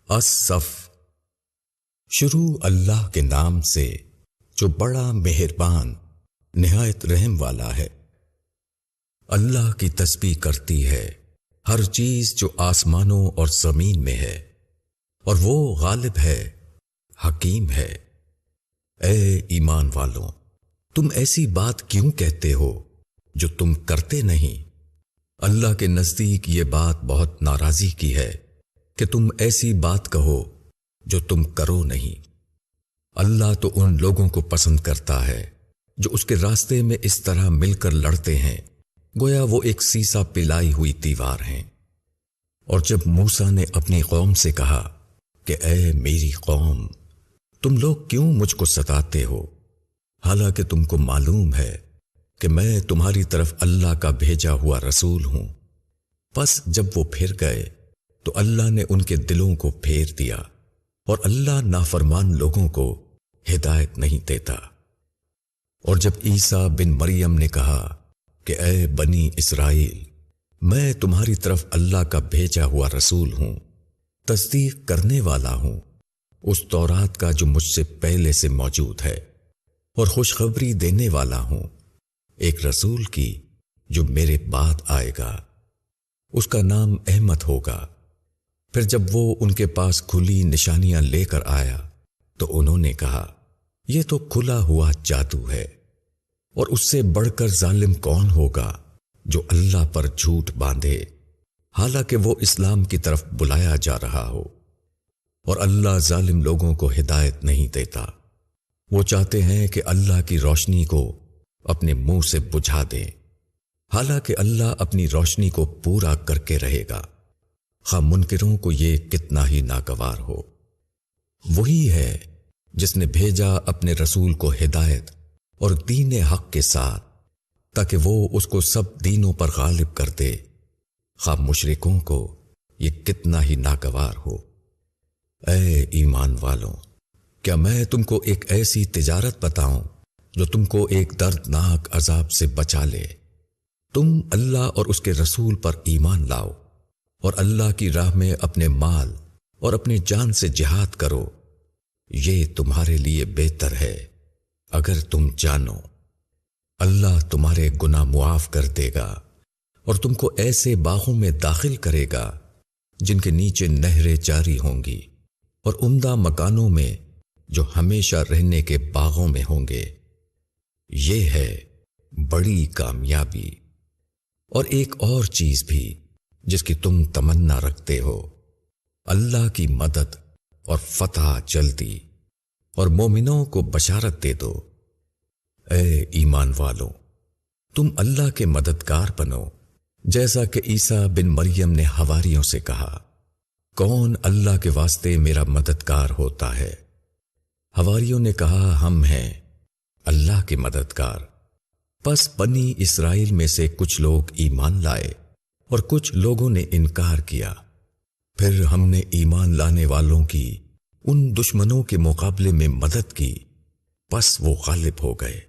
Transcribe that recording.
الصف۔ شروع اللہ کے نام سے جو بڑا مہربان نہایت رحم والا ہے۔ اللہ کی تسبیح کرتی ہے ہر چیز جو آسمانوں اور زمین میں ہے، اور وہ غالب ہے، حکیم ہے۔ اے ایمان والوں، تم ایسی بات کیوں کہتے ہو جو تم کرتے نہیں؟ اللہ کے نزدیک یہ بات بہت ناراضی کی ہے کہ تم ایسی بات کہو جو تم کرو نہیں۔ اللہ تو ان لوگوں کو پسند کرتا ہے جو اس کے راستے میں اس طرح مل کر لڑتے ہیں گویا وہ ایک سیسا پلائی ہوئی دیوار ہیں۔ اور جب موسیٰ نے اپنی قوم سے کہا کہ اے میری قوم، تم لوگ کیوں مجھ کو ستاتے ہو، حالانکہ تم کو معلوم ہے کہ میں تمہاری طرف اللہ کا بھیجا ہوا رسول ہوں۔ پس جب وہ پھر گئے تو اللہ نے ان کے دلوں کو پھیر دیا، اور اللہ نافرمان لوگوں کو ہدایت نہیں دیتا۔ اور جب عیسیٰ بن مریم نے کہا کہ اے بنی اسرائیل، میں تمہاری طرف اللہ کا بھیجا ہوا رسول ہوں، تصدیق کرنے والا ہوں اس تورات کا جو مجھ سے پہلے سے موجود ہے، اور خوشخبری دینے والا ہوں ایک رسول کی جو میرے بعد آئے گا، اس کا نام احمد ہوگا۔ پھر جب وہ ان کے پاس کھلی نشانیاں لے کر آیا تو انہوں نے کہا یہ تو کھلا ہوا جادو ہے، اور اس سے بڑھ کر ظالم کون ہوگا جو اللہ پر جھوٹ باندھے، حالانکہ وہ اسلام کی طرف بلایا جا رہا ہو۔ اور اللہ ظالم لوگوں کو ہدایت نہیں دیتا، وہ چاہتے ہیں کہ اللہ کی روشنی کو اپنے منہ سے بجھا دے، حالانکہ اللہ اپنی روشنی کو پورا کر کے رہے گا، خواہ منکروں کو یہ کتنا ہی ناگوار ہو۔ وہی ہے جس نے بھیجا اپنے رسول کو ہدایت اور دین حق کے ساتھ، تاکہ وہ اس کو سب دینوں پر غالب کر دے، خواہ مشرکوں کو یہ کتنا ہی ناگوار ہو۔ اے ایمان والوں، کیا میں تم کو ایک ایسی تجارت بتاؤں جو تم کو ایک دردناک عذاب سے بچا لے؟ تم اللہ اور اس کے رسول پر ایمان لاؤ، اور اللہ کی راہ میں اپنے مال اور اپنی جان سے جہاد کرو، یہ تمہارے لیے بہتر ہے اگر تم جانو۔ اللہ تمہارے گناہ معاف کر دے گا، اور تم کو ایسے باغوں میں داخل کرے گا جن کے نیچے نہریں جاری ہوں گی، اور عمدہ مکانوں میں جو ہمیشہ رہنے کے باغوں میں ہوں گے۔ یہ ہے بڑی کامیابی۔ اور ایک اور چیز بھی جس کی تم تمنا رکھتے ہو، اللہ کی مدد اور فتح جلدی، اور مومنوں کو بشارت دے دو۔ اے ایمان والوں، تم اللہ کے مددگار بنو، جیسا کہ عیسیٰ بن مریم نے حواریوں سے کہا کون اللہ کے واسطے میرا مددگار ہوتا ہے؟ حواریوں نے کہا ہم ہیں اللہ کے مددگار۔ پس بنی اسرائیل میں سے کچھ لوگ ایمان لائے اور کچھ لوگوں نے انکار کیا۔ پھر ہم نے ایمان لانے والوں کی ان دشمنوں کے مقابلے میں مدد کی، پس وہ غالب ہو گئے۔